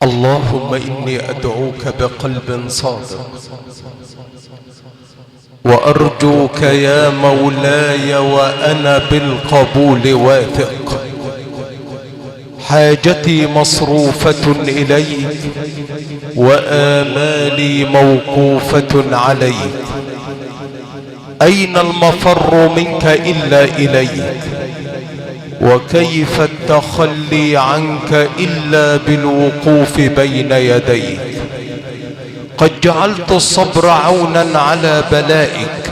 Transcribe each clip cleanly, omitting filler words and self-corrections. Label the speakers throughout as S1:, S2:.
S1: اللهم إني أدعوك بقلب صادق وأرجوك يا مولاي وأنا بالقبول واثق. حاجتي مصروفة إليك وآمالي موقوفة عليك. أين المفر منك إلا إليك؟ وكيف التخلي عنك إلا بالوقوف بين يديك؟ قد جعلت الصبر عونا على بلائك،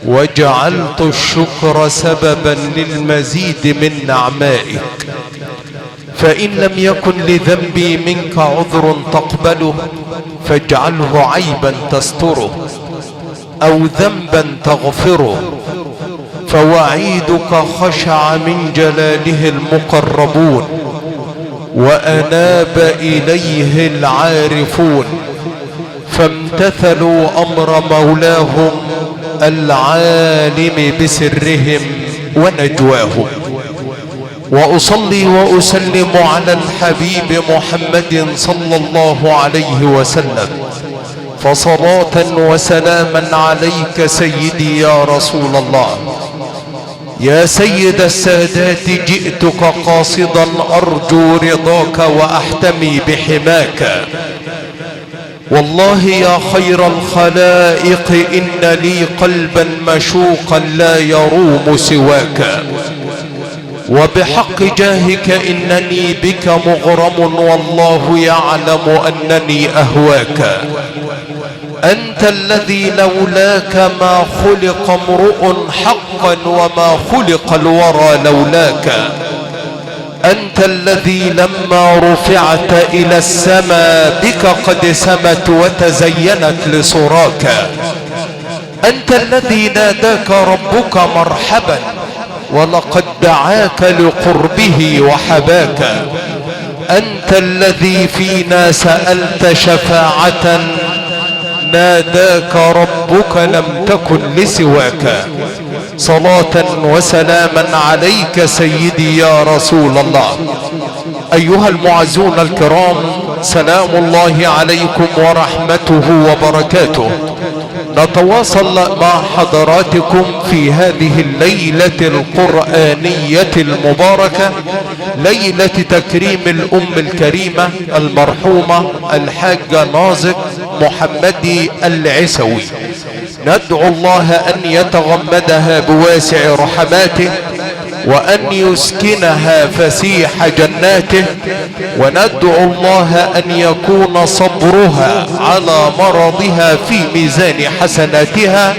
S1: وجعلت الشكر سببا للمزيد من نعمائك. فإن لم يكن لذنبي منك عذر تقبله فاجعله عيبا تستره أو ذنبا تغفره. فوعيدك خشع من جلاله المقربون وأناب إليه العارفون، فامتثلوا أمر مولاهم العالم بسرهم ونجواهم. وأصلي وأسلم على الحبيب محمد صلى الله عليه وسلم، فصلاة وسلاما عليك سيدي يا رسول الله. يا سيد السادات جئتك قاصدا أرجو رضاك وأحتمي بحماك. والله يا خير الخلائق إن لي قلبا مشوقا لا يروم سواك، وبحق جاهك إنني بك مغرم والله يعلم أنني أهواك. أنت الذي لولاك ما خلق امرؤ حقا وما خلق الورى لولاك. أنت الذي لما رفعت إلى السماء بك قد سمت وتزينت لصراك. أنت الذي ناداك ربك مرحبا ولقد دعاك لقربه وحباك. أنت الذي فينا سألت شفاعة ناداك ربك لم تكن لسواك. صلاة وسلاما عليك سيدي يا رسول الله. أيها المعزون الكرام، سلام الله عليكم ورحمته وبركاته. نتواصل مع حضراتكم في هذه الليلة القرآنية المباركة، ليلة تكريم الأم الكريمة المرحومة الحاجة نازك محمدي العسوي. ندعو الله أن يتغمدها بواسع رحماته وأن يسكنها فسيح جناته، وندعو الله أن يكون صبرها على مرضها في ميزان حسناتها،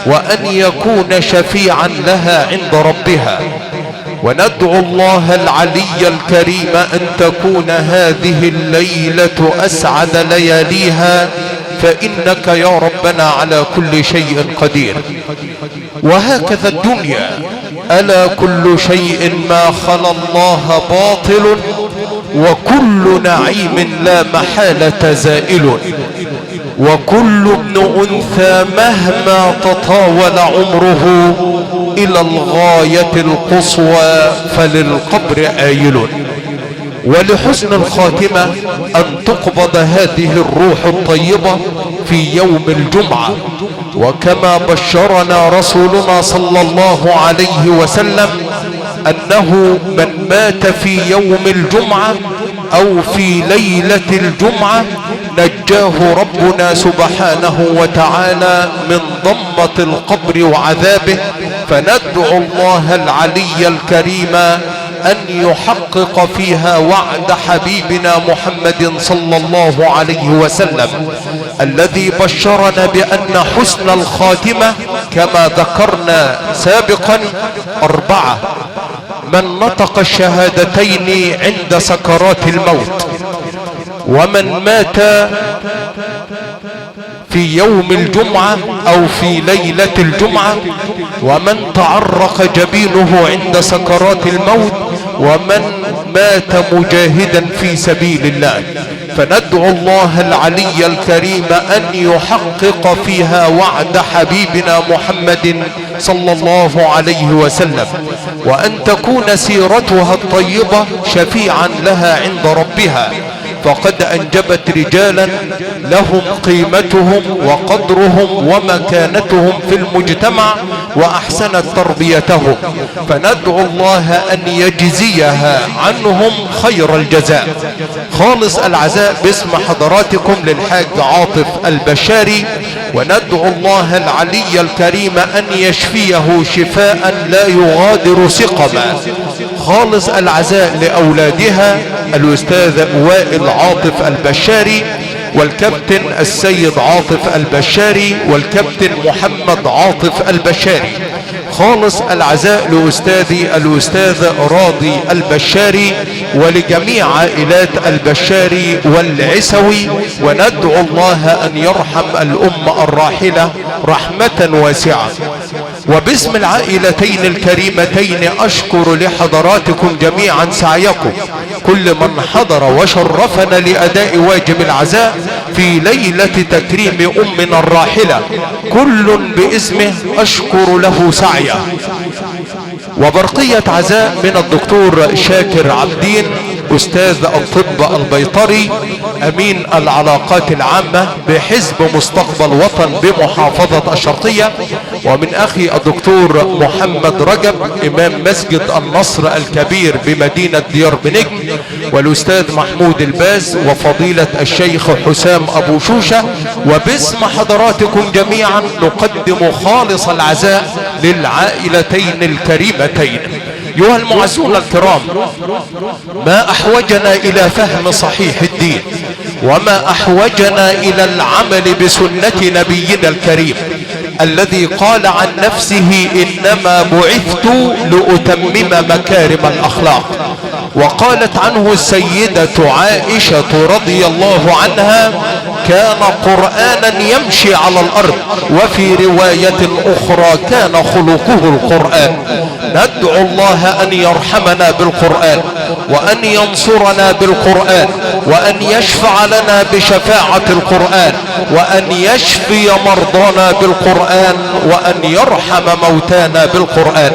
S1: وأن يكون شفيعا لها عند ربها. وندعو الله العلي الكريم أن تكون هذه الليلة أسعد لياليها، فإنك يا ربنا على كل شيء قدير. وهكذا الدنيا، ألا كل شيء ما خلا الله باطل، وكل نعيم لا محالة زائل، وكل ابن أنثى مهما تطاول عمره إلى الغاية القصوى فللقبر آيل. ولحسن الخاتمة أن تقبض هذه الروح الطيبة في يوم الجمعة، وكما بشرنا رسولنا صلى الله عليه وسلم أنه من مات في يوم الجمعة أو في ليلة الجمعة نجاه ربنا سبحانه وتعالى من ضمة القبر وعذابه. فندعو الله العلي الكريم أن يحقق فيها وعد حبيبنا محمد صلى الله عليه وسلم الذي بشرنا بأن حسن الخاتمة كما ذكرنا سابقا 4: من نطق الشهادتين عند سكرات الموت، ومن مات في يوم الجمعة أو في ليلة الجمعة، ومن تعرق جبينه عند سكرات الموت، ومن مات مجاهدا في سبيل الله. فندعو الله العلي الكريم أن يحقق فيها وعد حبيبنا محمد صلى الله عليه وسلم، وأن تكون سيرتها الطيبة شفيعا لها عند ربها. فقد أنجبت رجالا لهم قيمتهم وقدرهم ومكانتهم في المجتمع وأحسنت تربيتهم، فندعو الله أن يجزيها عنهم خير الجزاء. خالص العزاء باسم حضراتكم للحاج عاطف البشاري، وندعو الله العلي الكريم أن يشفيه شفاء لا يغادر سقما. خالص العزاء لأولادها الأستاذ وائل عاطف البشاري، والكابتن السيد عاطف البشاري، والكابتن محمد عاطف البشاري. خالص العزاء لأستاذي الأستاذ راضي البشاري ولجميع عائلات البشاري والعسوي، وندعو الله أن يرحم الأمة الراحلة رحمة واسعة. وباسم العائلتين الكريمتين أشكر لحضراتكم جميعا سعيكم، كل من حضر وشرفنا لأداء واجب العزاء في ليلة تكريم أمنا الراحلة، كل باسمه أشكر له سعيه. وبرقية عزاء من الدكتور شاكر عبدين أستاذ الطب البيطري أمين العلاقات العامة بحزب مستقبل وطن بمحافظة الشرقية، ومن أخي الدكتور محمد رجب إمام مسجد النصر الكبير بمدينة ديار بنجم، والأستاذ محمود الباز، وفضيلة الشيخ حسام أبو شوشة. وباسم حضراتكم جميعا نقدم خالص العزاء للعائلتين الكريمتين. أيها المعزون الكرام، ما أحوجنا إلى فهم صحيح الدين، وما أحوجنا إلى العمل بسنة نبينا الكريم الذي قال عن نفسه إنما بعثت لأتمم مكارم الأخلاق. وقالت عنه السيدة عائشة رضي الله عنها كان قرآنا يمشي على الأرض، وفي رواية أخرى كان خلقه القرآن. ندعو الله أن يرحمنا بالقرآن، وأن ينصرنا بالقرآن، وأن يشفع لنا بشفاعة القرآن، وأن يشفي مرضانا بالقرآن، وأن يرحم موتانا بالقرآن.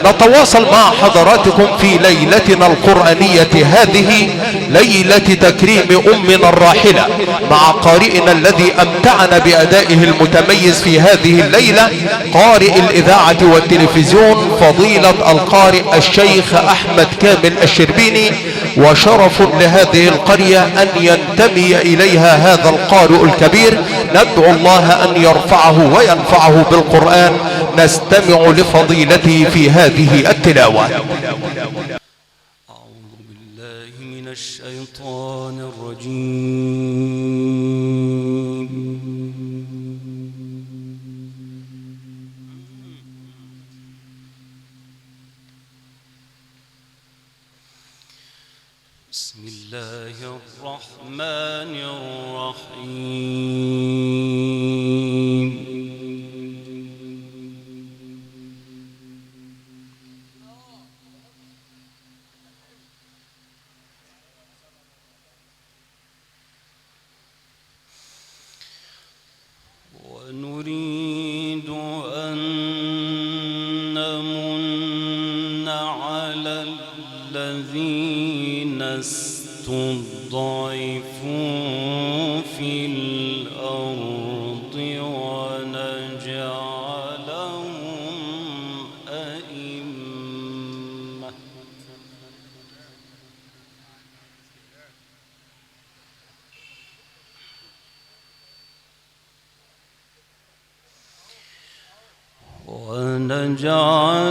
S1: نتواصل مع حضراتكم في ليلتنا القرآنية هذه، ليلة تكريم أمنا الراحلة، مع قارئنا الذي أمتعنا بأدائه المتميز في هذه الليلة، قارئ الإذاعة والتلفزيون فضيلة القارئ الشيخ أحمد كامل الشربيني. وشرف لهذه القرية أن ينتمي إليها هذا القارئ الكبير. ندعو الله أن يرفعه وينفعه بالقرآن. نستمع لفضيلته في هذه التلاوة.
S2: أعوذ بالله من الشيطان الرجيم. بسم الله الرحمن الرحيم. ونريد أن نمن على الذين استضعفوا في الأرض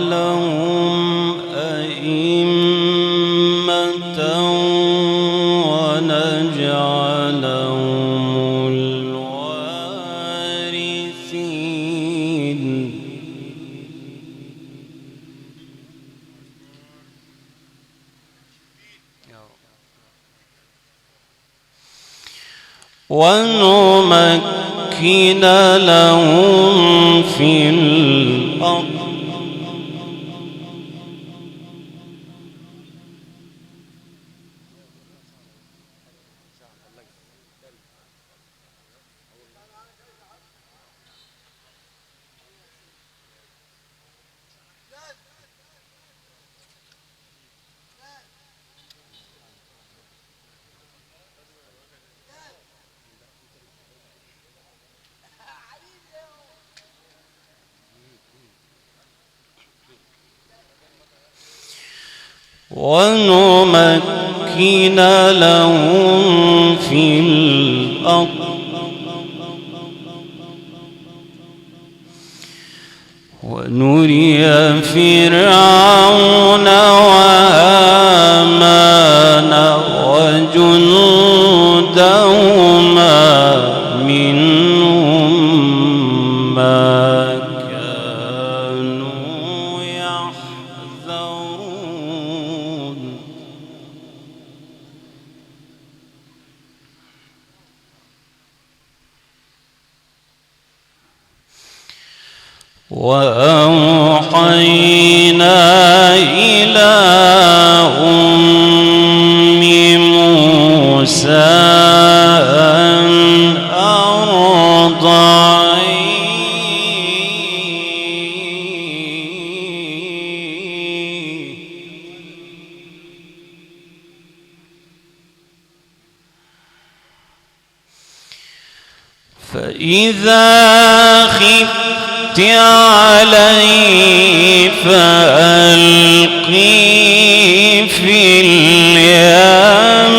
S2: ونجعلهم أئمة ونجعلهم الوارثين. ونمكن لهم في الأرض ونمكن لهم في الأرض ونري فرعون وهامان وجنودهما منهم ما كانوا يحذرون وأوحينا إلى أم موسى أن أرضعيه فإذا خفت عليه فألقيه في اليم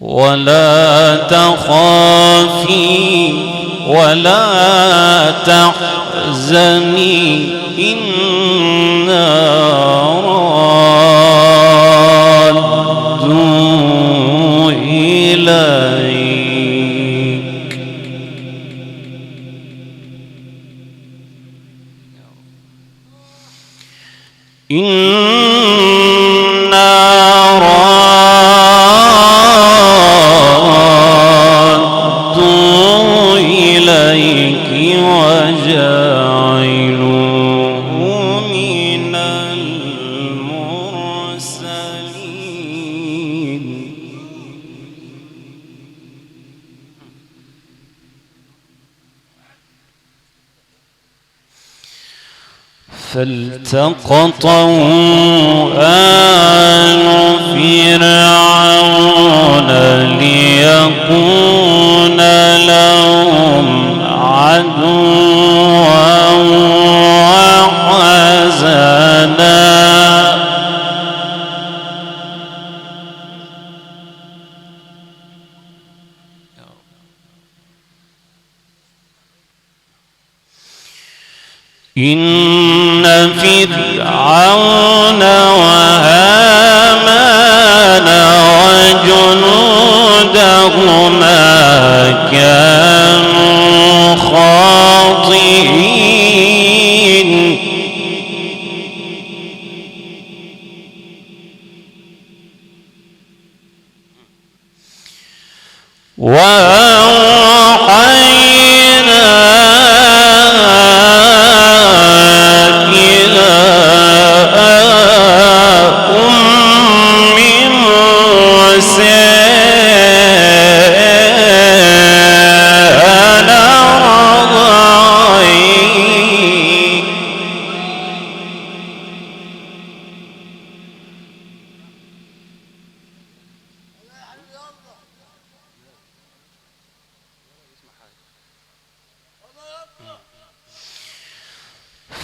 S2: ولا تخافي ولا تحزني إنا رادوه إليك إنا رادوه إليك وجاعلوه من المرسلين فالتقطه آل فرعون ليكون لهم عدوا وحزنا إن فرعون وهامان وجنودهما كانوا خاطئين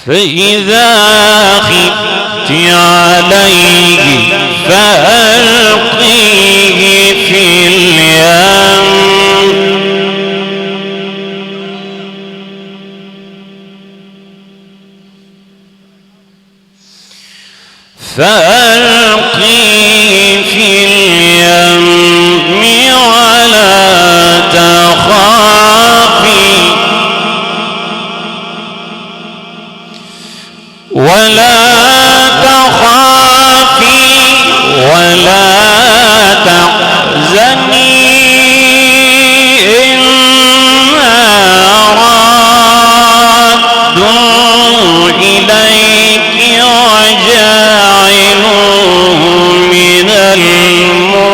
S2: فإذا خفت عليه فألقيه في اليم ولا تخافي ولا تحزني إنا رادوه إليك وجاعلوه من المرسلين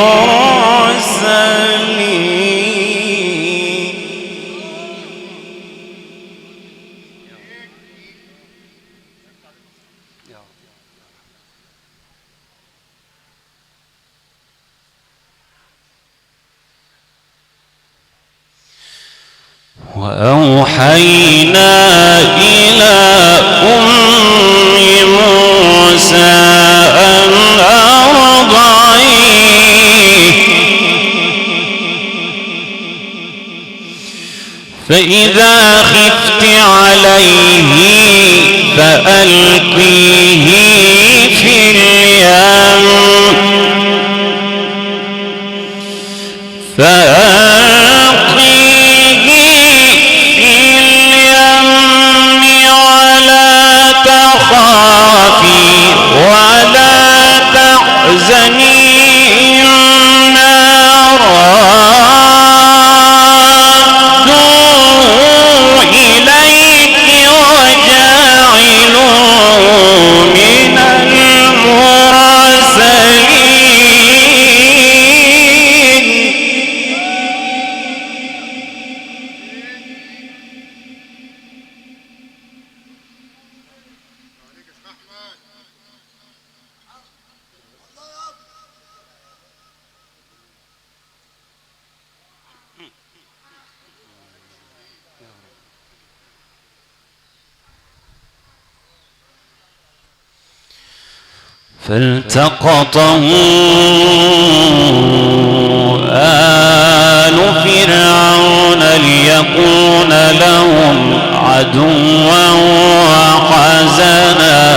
S2: وأوحينا إلى أم موسى أن أرضعيه فإذا خفت عليه فألقيه في اليم ولا تخافي ولا تحزني إنا رادوه إليك وجاعلوه من المرسلين. فالتقطه آل فرعون ليكون لهم عدوا وحزنا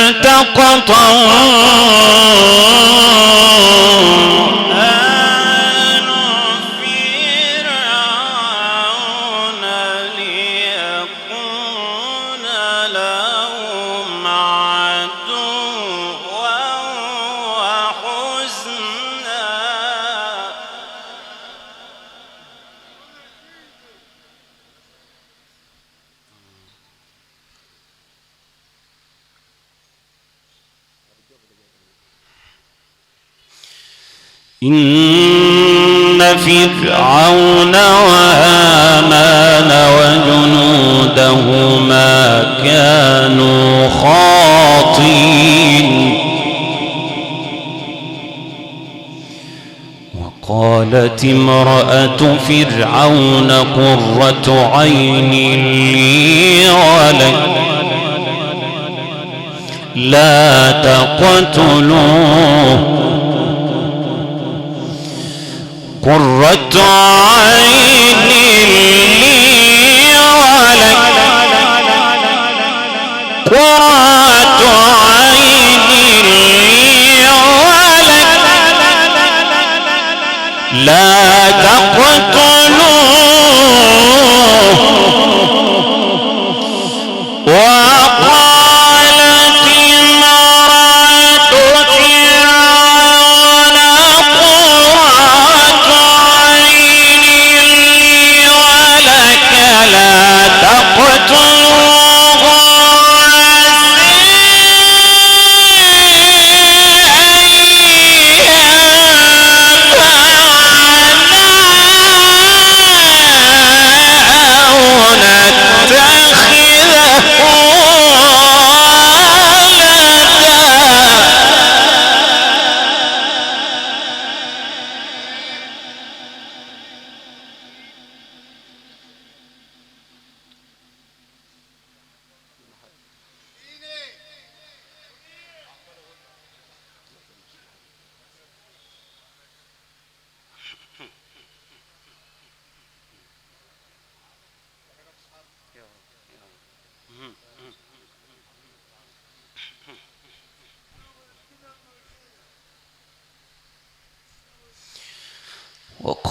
S2: فالتقطه إن فرعون وهامان وجنودهما كانوا خاطئين وقالت امرأة فرعون قرة عين لي ولك لا تقتلوه قرة عين لي ولك قرة عين لي ولك لا تقتلوه وقالت امرأة فرعون قرة عين لي ولك لا تقتلوه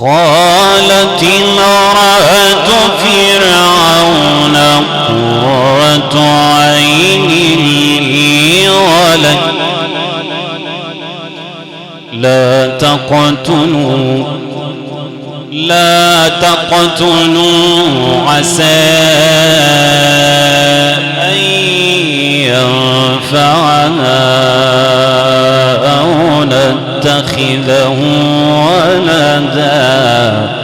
S2: وقالت امرأة فرعون قرة عين لي ولك لا تقتلوا عسى أن ينفعنا أو نتخذه ولدا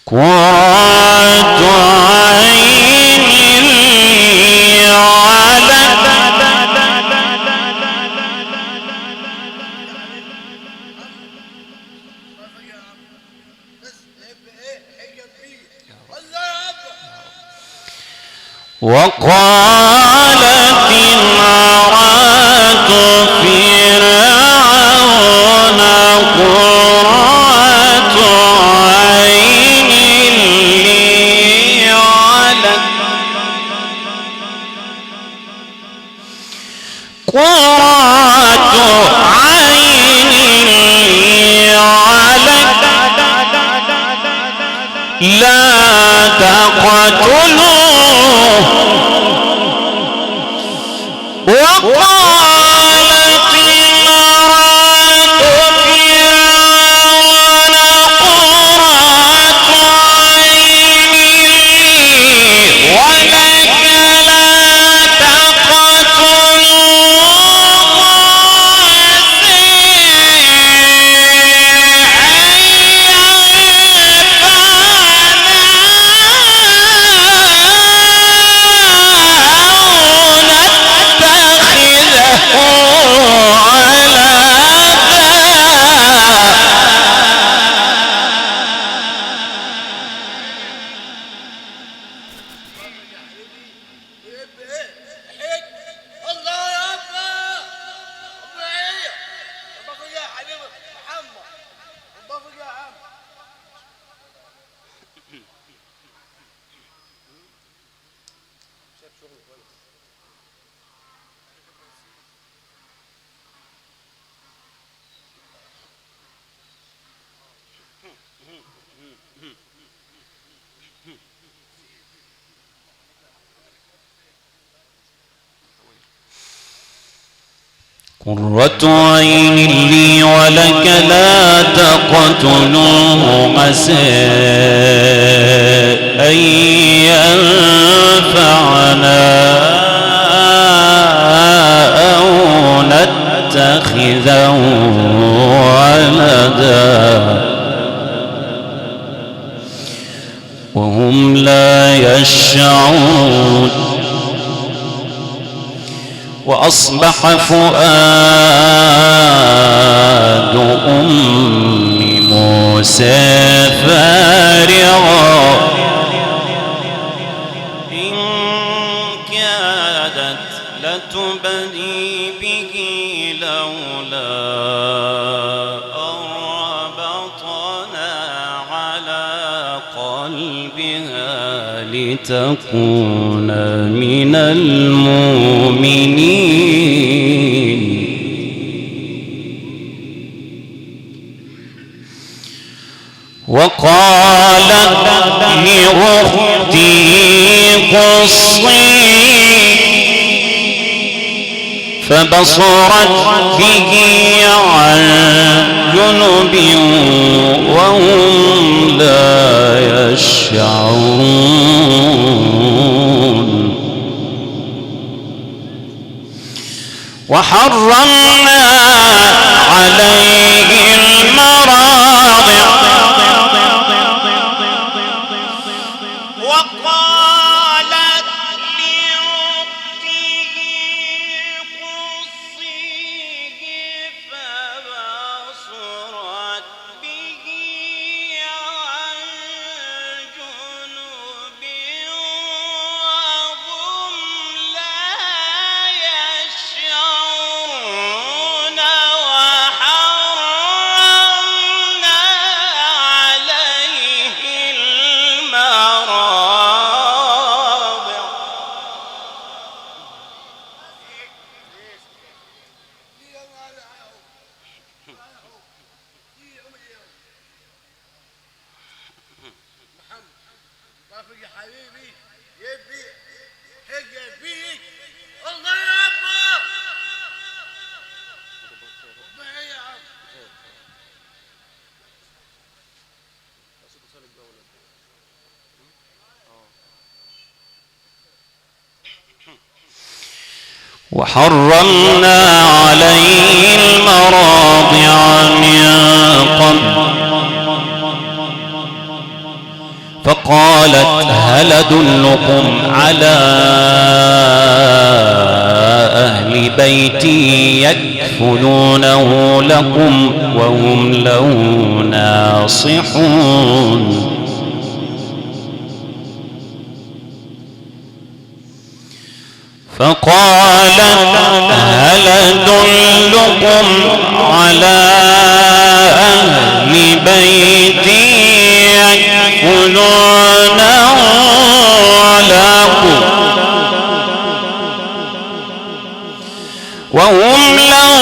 S2: قرة عين لي ولك وقالت امرأة فرعون قرة عين لي ولك قرة عين لي ولك لا تقتلوه وقالت امرأة فرعون قرة عين لي ولك لا تقتلوه عسى قرة عين لي ولك لا تقتلوه عسى أن ينفعنا أو نتخذه ولدا وهم لا يشعرون وأصبح فؤاد أم موسى فارغا إن كادت لتبدي به لولا أن ربطنا على قلبها لتكون من المؤمنين وقالت لأختي قصي فبصرت به عن جنب وهم لا يشعرون وحرمنا عليه المراضع وقالت لأخته قصيه فبصرت به عن جنب وهم لا يشعرون وحرمنا عليه المراضع وحرمنا عليه المراضع من قبل قالت هل أدلكم على أهل بيتي يكفلونه لكم وهم له ناصحون فقالت هل أدلكم على أهل بيتي يكفلونه لكم وهم له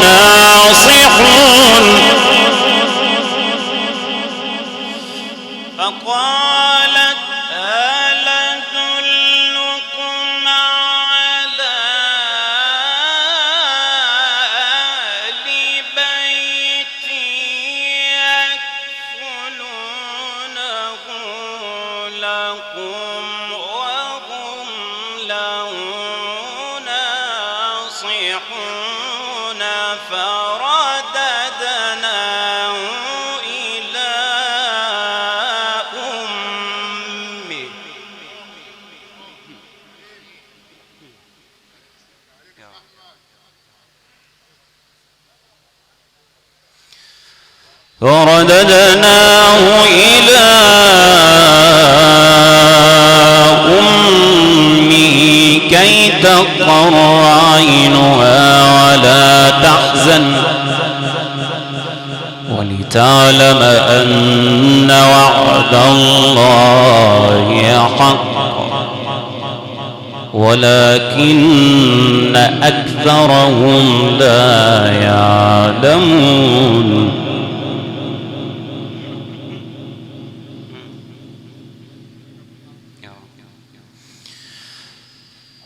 S2: ناصحون فقالت هل أدلكم على أهل بيتي يكفلونه لكم وهم له ناصحون فرددناه إلى أمه كي تقر عينها ولا تحزن ولتعلم أن وعد الله حق ولكن أكثرهم لا يعلمون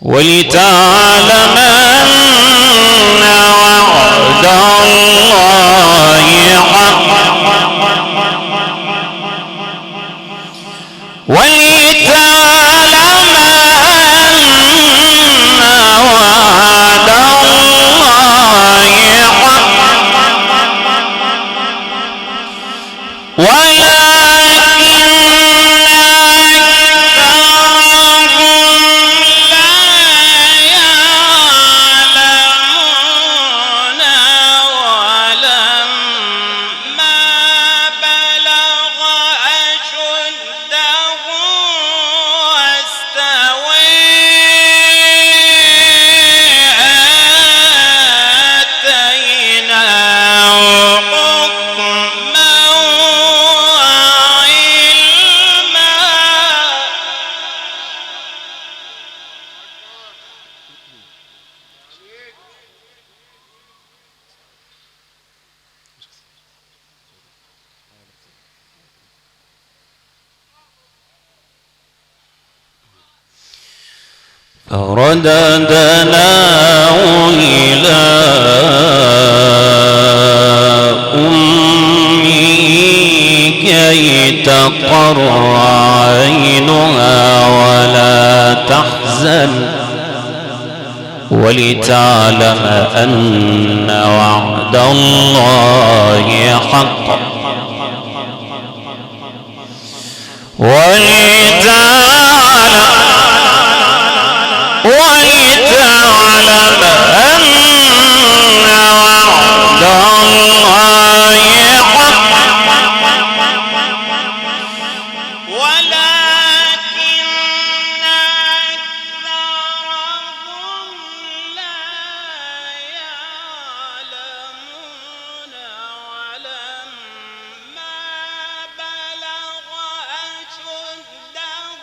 S2: ولتعلم أن وعد الله حق ولتعلم أن وعد الله حق فرددناه إلى أمه كي تقر عينها ولا تحزن ولتعلم أن وعد الله حق ولتعلم أن وعد الله حق ولكن أكثرهم لا يعلمون ولما بلغ أشده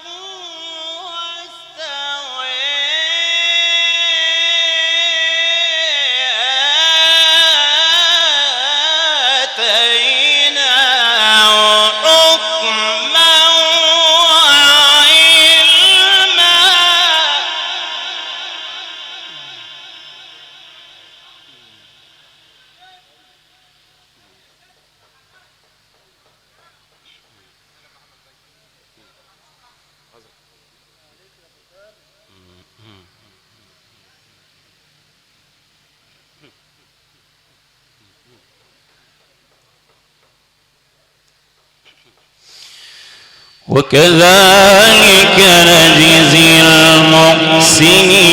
S2: وكذلك نجزي المحسنين.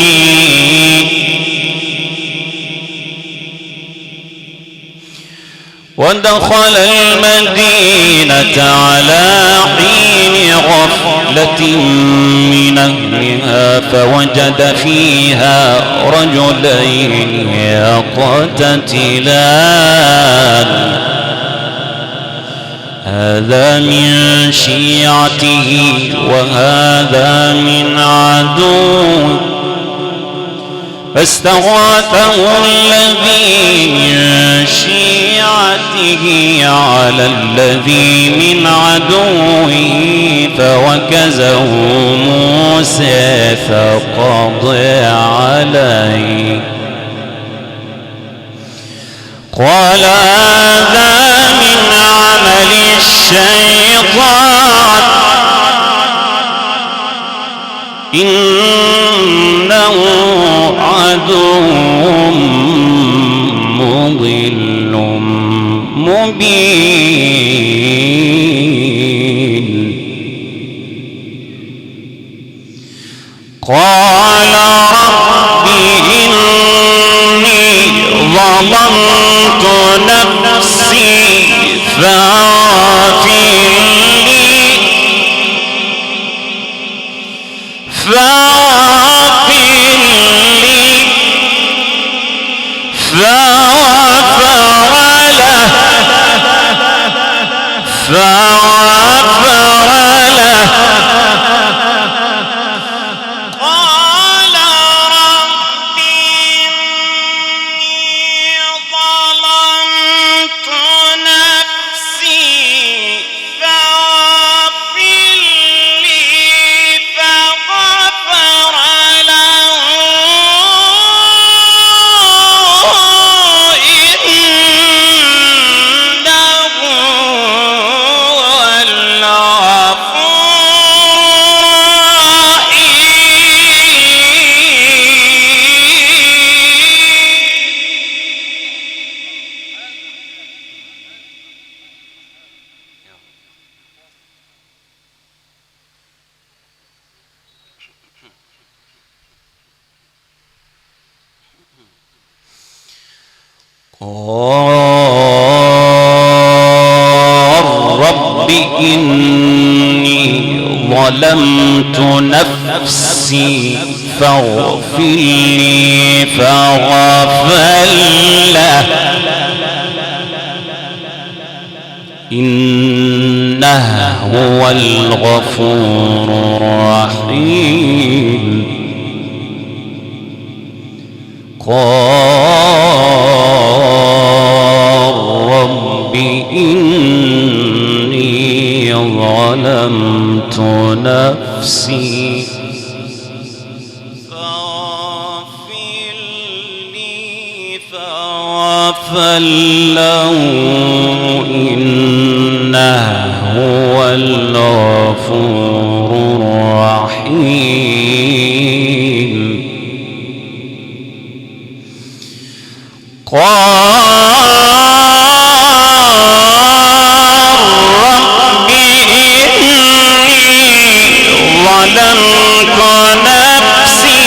S2: ودخل المدينة على حين غفلة من أهلها فوجد فيها رجلين يقتتلان، هذا من شيعته وهذا من عدوه، فاستغاثه الذي من شيعته على الذي من عدوه فوكزه موسى فقضى عليه. قال هذا من عمل الشيطان إنه عدو مضل مبين. قال رب إني ظلمت نفسي فاغفر لي فغفر له. قال رب إني ظلمت نفسي فاغفر لي فغفر له رب إني ظلمت نفسي فاغفر لي فغفر له إنه هو الغفور الرحيم. رب إني ظلمت نفسي فاغفر لي فغفر له إنه هو الغفور الرحيم. رب إني ظلمت نفسي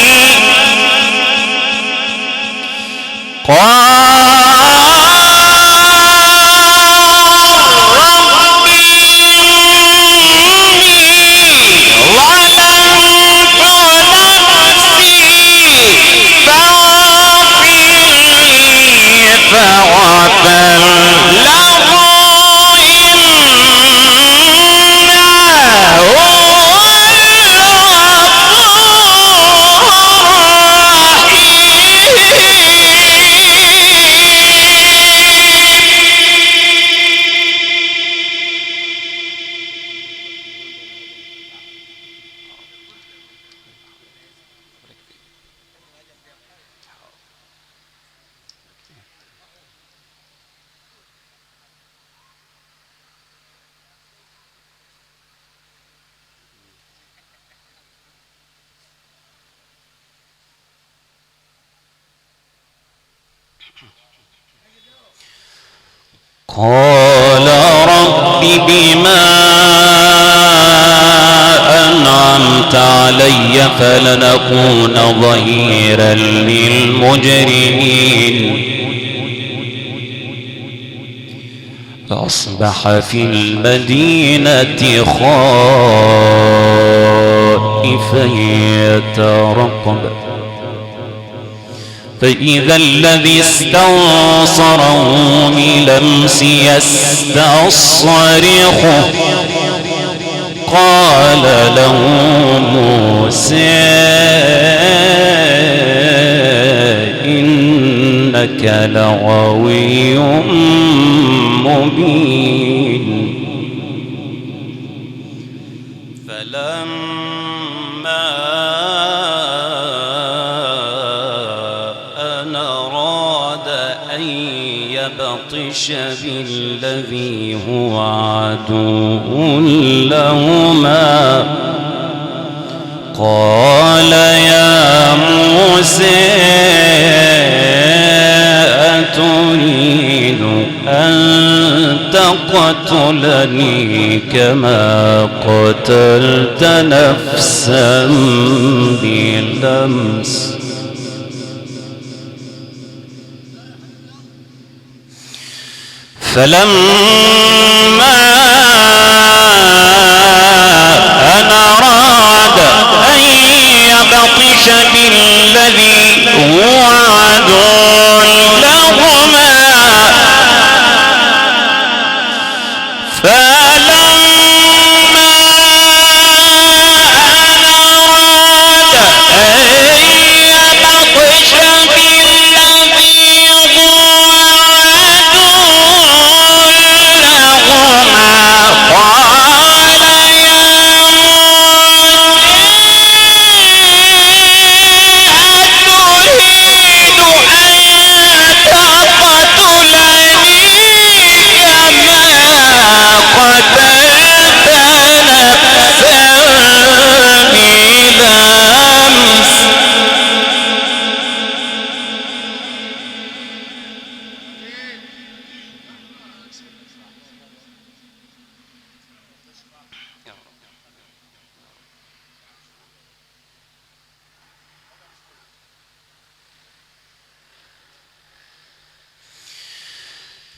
S2: قال رب بما علي فلنكون ظهيرا للمجرمين. فأصبح في المدينة خائفا يترقب فإذا الذي استنصره بلمس يستصرخه قال له موسى إنك لغوي مبين. فلما أن أراد أن يبطش بالذي هو عدو لهما قال يا موسى أتريد أن تقتلني كما قتلت نفسا بلمس فلما أن أراد أن يبطش بالذي هو عدو لهما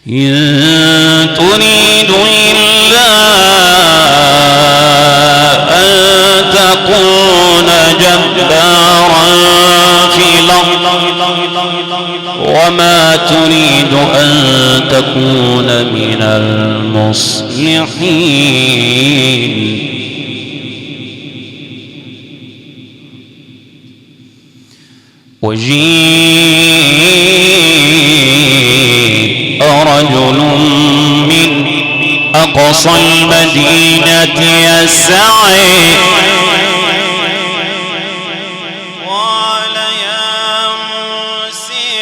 S2: إن تريد إلا أن تكون جبارا في الأرض وما تريد أن تكون من المصلحين. رجل من أقصى المدينة يسعى قال يا موسى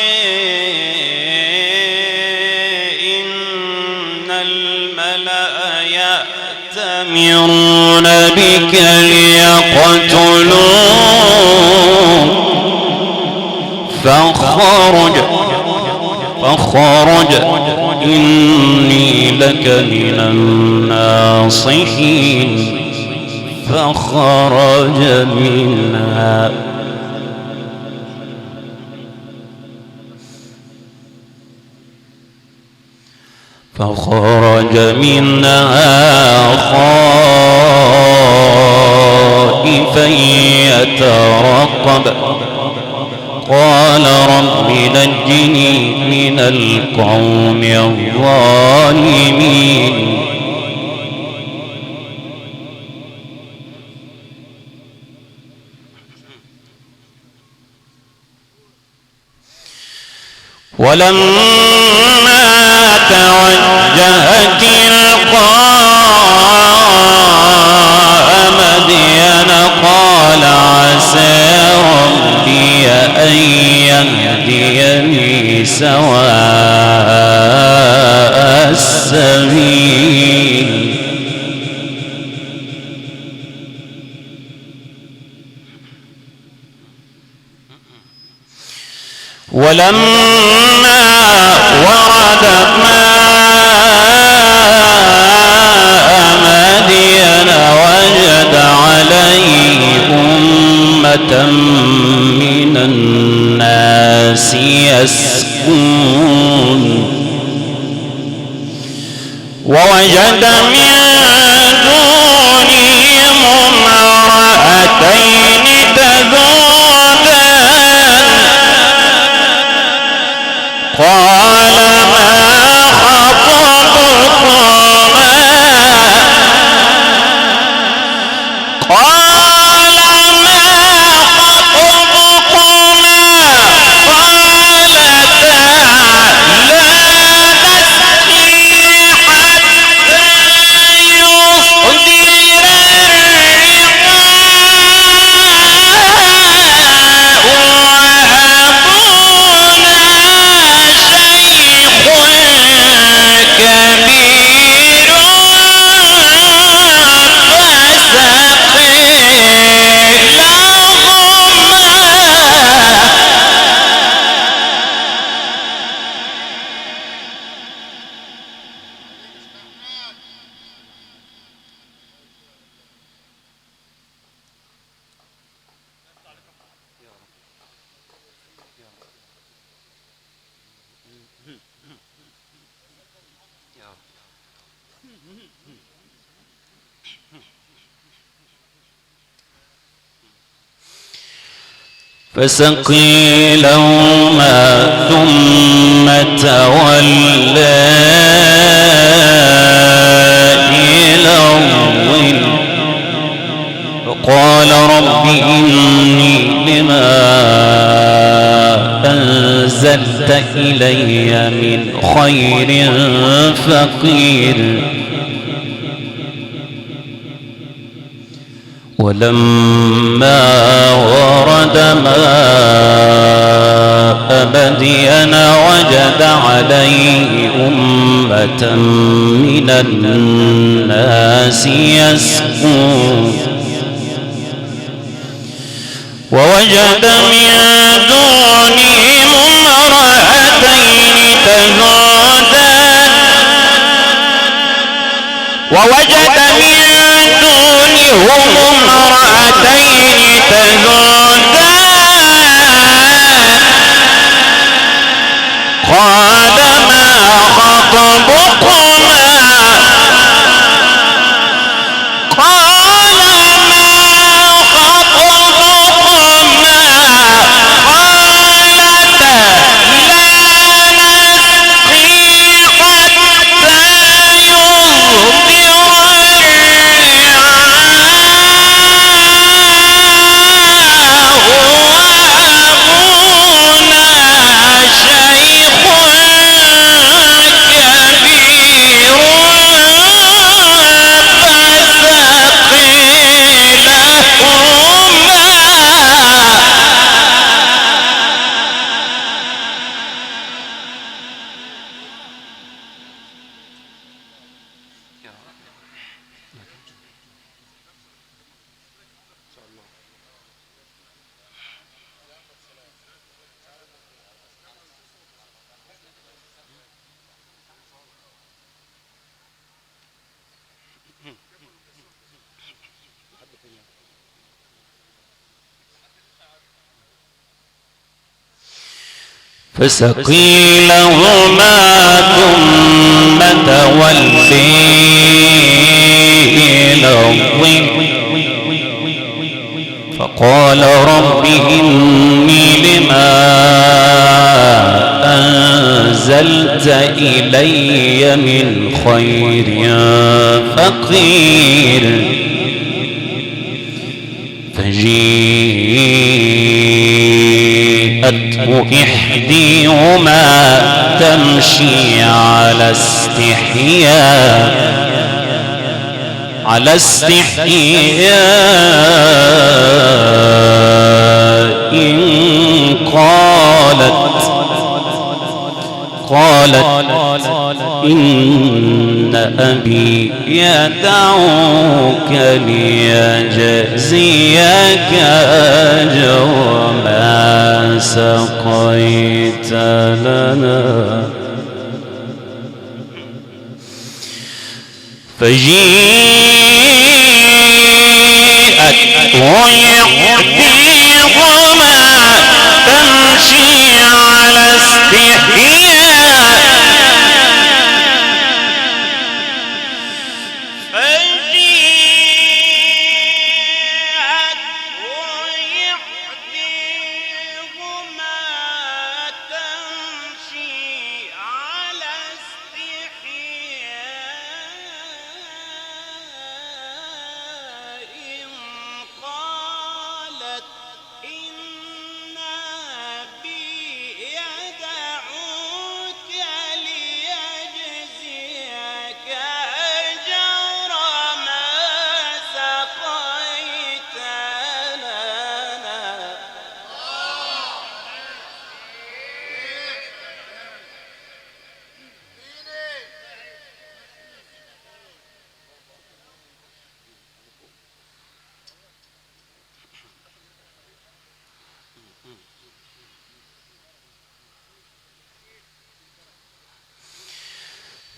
S2: إن الملأ يأتمرون بك ليقتلوك فخرج إني لك من الناصحين. فخرج منها خائفا يترقب قال رب نجني من القوم الظالمين. ولما توجه تلقاء مدين قال عسى ربي أن يهديني سواء السبيل. ولما ورد ماء مدين وجد عليه أمة من الناس يسكون ووجد من دونهم امرأتين تذودان قال ما خطبكما قال ما خطبكما قالتا لا نسقي حتى يصدر فسقي لهما ثم تولى إلى الظل وقال رب إني لما أنزلت إلي من خير فقير ولما ورد ماء مدين وجد عليه أمة من الناس يسقون ووجد من دونهم امرأتين تذودان ووجد من دونهم امرأتين تذودان قال ما خطبكما قال ما خطبكما قالتا لا نسقي حتى يصدر فسقي لهما ثم تولي إلى الظل فقال رب إني لما أنزلت إلي من خير فقير فجيءته إحديهما تمشي على استحياء قالت إن أبي يدعوك ليجزيك أجر ما سقيت لنا فجيءته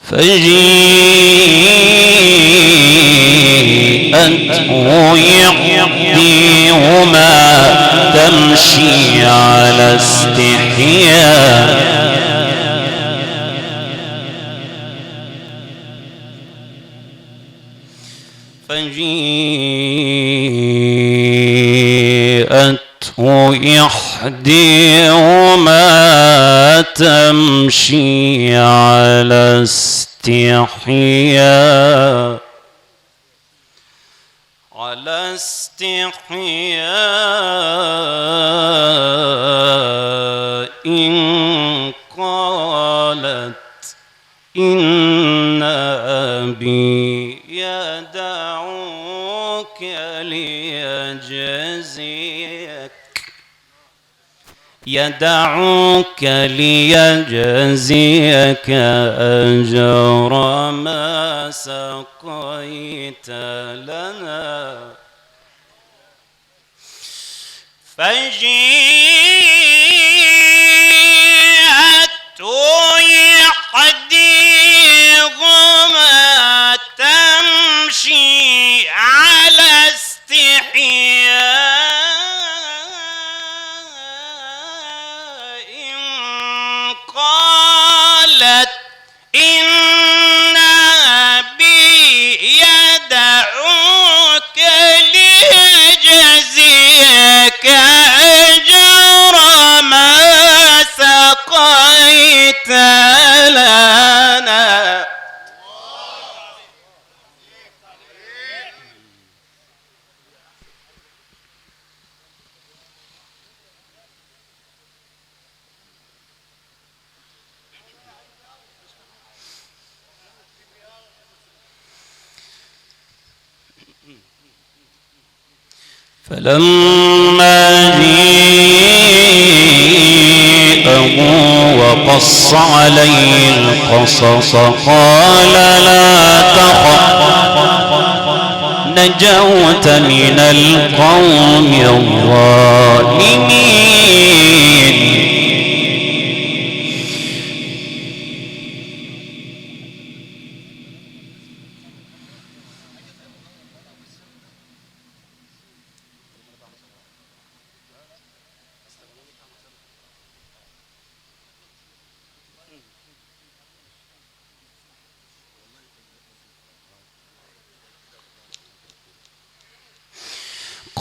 S2: فجيءته إحداهما تمشي على استحياء إحداهما تمشي على استحياء إن قالت إن أبي يدعوك ليجزيك أجر ما سقيت لنا فجيءته إحداهما تمشي على استحياء إن قالت إن أبي يدعوك ليجزيك أجر ما سقيت لنا فلما جيءه وقص عليه القصص قال لا تخف نجوت من القوم الظالمين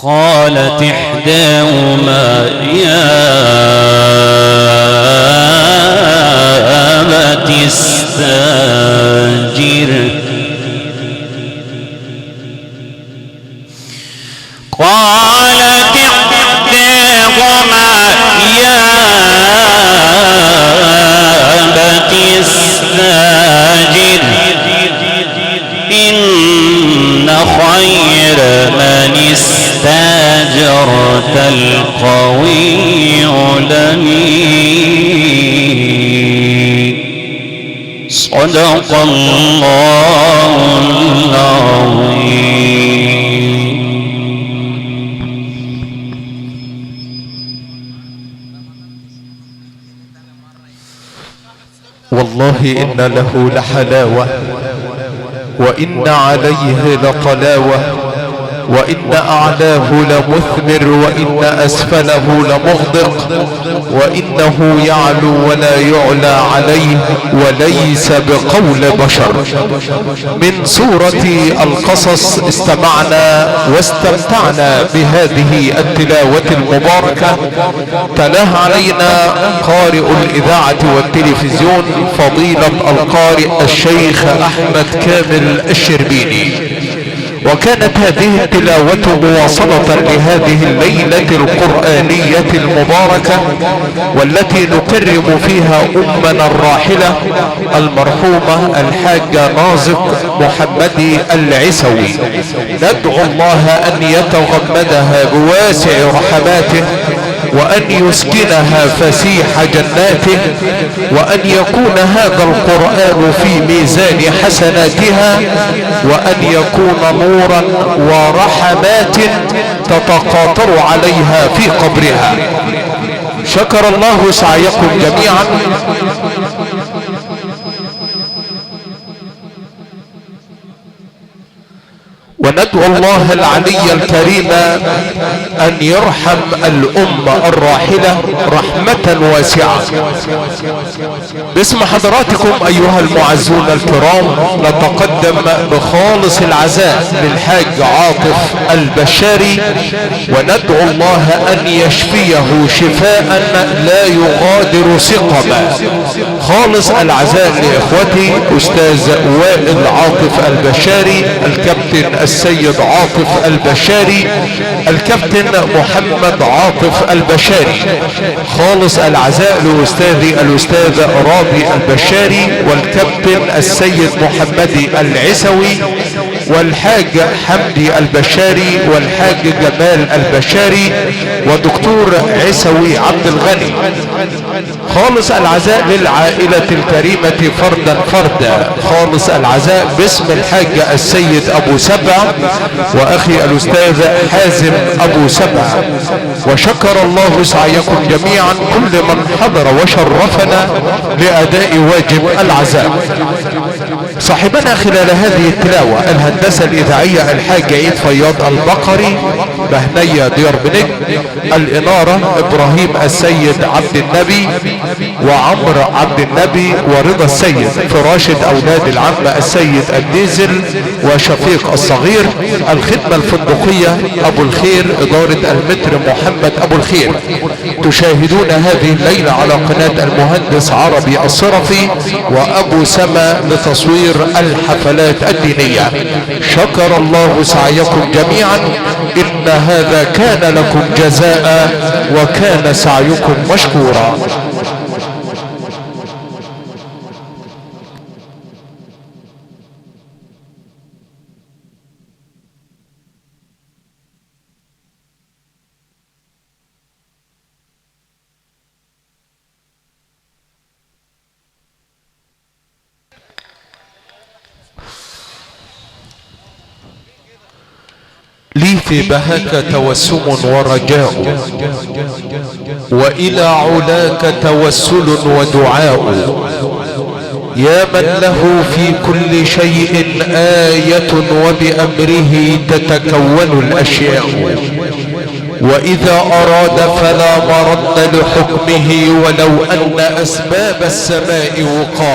S2: قالت إحداهما يا أبت استأجره قالت إحداهما يا أبت استأجره إن خير من استأجرت القوي الأمين صدق الله العظيم.
S1: والله إن له لحلاوة وإن عليه لطلاوة وإن أعلاه لمثمر وإن أسفله لمغدق وإنه يعلو ولا يعلى عليه وليس بقول بشر. من سورة القصص استمعنا واستمتعنا بهذه التلاوة المباركة. تلاها علينا قارئ الإذاعة والتلفزيون فضيلة القارئ الشيخ أحمد كامل الشربيني، وكانت هذه التلاوة مواصلة لهذه الليلة القرآنية المباركة والتي نكرم فيها أمنا الراحلة المرحومة الحاجة نازق محمدي العسوي. ندعو الله أن يتغمدها بواسع رحماته وأن يسكنها فسيح جناته وأن يكون هذا القرآن في ميزان حسناتها وأن يكون نورا ورحمات تتقاطر عليها في قبرها. شكر الله سعيكم جميعا. وندعو الله العلي الكريم ان يرحم الامة الراحلة رحمة واسعة. باسم حضراتكم ايها المعزون الكرام نتقدم بخالص العزاء للحاج عاطف البشاري، وندعو الله ان يشفيه شفاء لا يغادر سقما. خالص العزاء لاخوتي استاذ وائل عاطف البشاري، الكابتن السيد عاطف البشاري، الكابتن محمد عاطف البشاري. خالص العزاء لاستاذي الاستاذ رابي البشاري، والكابتن السيد محمدي العسوي، والحاج حمدي البشاري، والحاج جمال البشاري، ودكتور عسوي عبد الغني. خالص العزاء للعائلة الكريمة فردا فردا. خالص العزاء باسم الحاج السيد ابو سبع واخي الاستاذ حازم ابو سبع. وشكر الله سعيكم جميعا كل من حضر وشرفنا لاداء واجب العزاء. صاحبنا خلال هذه التلاوة الهندسة الاذاعية الحاج عيد فياض البقري، بهنية ديار بنجم، الانارة ابراهيم السيد عبد النبي وعمر عبد النبي ورضا السيد، فراشة اولاد العم السيد الديزل وشفيق الصغير، الخدمة الفندقية ابو الخير، ادارة المتر محمد ابو الخير. تشاهدون هذه الليلة على قناة المهندس عربي الصرفي وابو سما لتصوير الحفلات الدينية. شكر الله سعيكم جميعا، ان هذا كان لكم جزاء وكان سعيكم مشكورا. لي في بهاك توسم ورجاء، وإلى علاك توسل ودعاء. يا من له في كل شيء آية وبأمره تتكون الأشياء، وإذا أراد فلا مرد لحكمه ولو أن أسباب السماء وقاء.